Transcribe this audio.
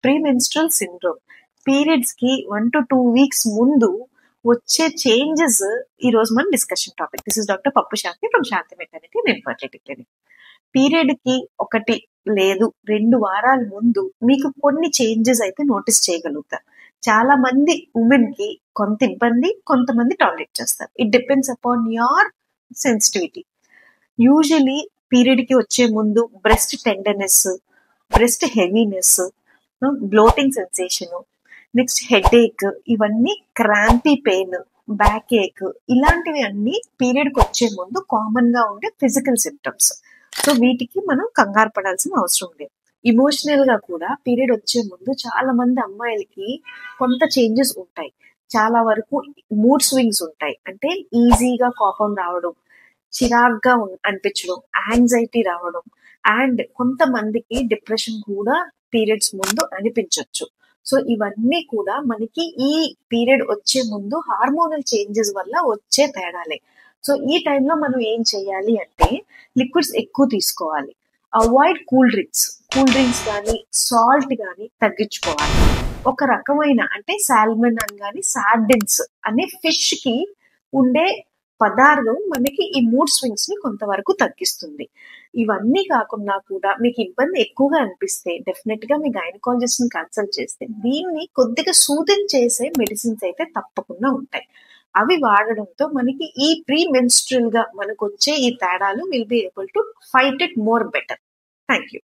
Premenstrual syndrome. Periods కి 1 to 2 weeks ముందు వచ్చే చేంజెస్ ఈ రోజు మన discussion topic. This is doctor Pappu Shanti from Shanti maternity and infertility clinic. Period కి 1 లేదు 2 వారాల ముందు మీకు కొన్ని చేంజెస్ అయితే నోటీస్ చేయగలుగుతారు. చాలా మంది ఉమెన్ కి కొంత ఇబ్బంది, కొంతమంది టాలరేట్ చేస్తారు. It depends upon your sensitivity. Usually period కి వచ్చే ముందు breast tenderness, breast heaviness, bloating sensation, next headache, ఇవన్నీ క్రాంపీ పెయిన్, బ్యాక్ ఏక్, ఇలాంటివి అన్ని పీరియడ్ కి వచ్చే ముందు కామన్ గా ఉండే ఫిజికల్ సిమ్టమ్స్. సో వీటికి మనం కంగారు పడాల్సిన అవసరం లేదు. ఇమోషనల్ గా కూడా పీరియడ్ వచ్చే ముందు చాలా మంది అమ్మాయిలకి కొంత చేంజెస్ ఉంటాయి. చాలా వరకు మూడ్ స్వింగ్స్ ఉంటాయి. అంటే ఈజీగా కోపం రావడం, చిరాగ్గా అనిపించడం, యాంగ్జైటీ రావడం, అండ్ కొంతమందికి డిప్రెషన్ కూడా పీరియడ్స్ ముందు అనిపించవచ్చు. సో ఇవన్నీ కూడా మనకి ఈ పీరియడ్ వచ్చే ముందు హార్మోనల్ చేంజెస్ వల్ల వచ్చే తేడాలే. సో ఈ టైంలో మనం ఏం చేయాలి అంటే లిక్విడ్స్ ఎక్కువ తీసుకోవాలి. అవాయిడ్ కూల్ డ్రింక్స్ కానీ సాల్ట్ కానీ తగ్గించుకోవాలి. ఒక రకమైన అంటే సాల్మన్ అని కానీ సార్డిన్స్ అనే ఫిష్ కి ఉండే పదార్థం మనకి ఈ మూడ్ స్వింగ్స్ ని కొంతవరకు తగ్గిస్తుంది. ఇవన్నీ కాకుండా కూడా మీకు ఇబ్బంది ఎక్కువగా అనిపిస్తే డెఫినెట్ గా మీ గైనకాలజిస్ట్ ని కన్సల్ట్ చేస్తే దీన్ని కొద్దిగా సూదన్ చేసే మెడిసిన్స్ అయితే తప్పకుండా ఉంటాయి. అవి వాడడంతో మనకి ఈ ప్రీ మెన్స్ట్రల్ గా మనకు వచ్చే ఈ తేడాలు will be able to fight it more better. Thank you.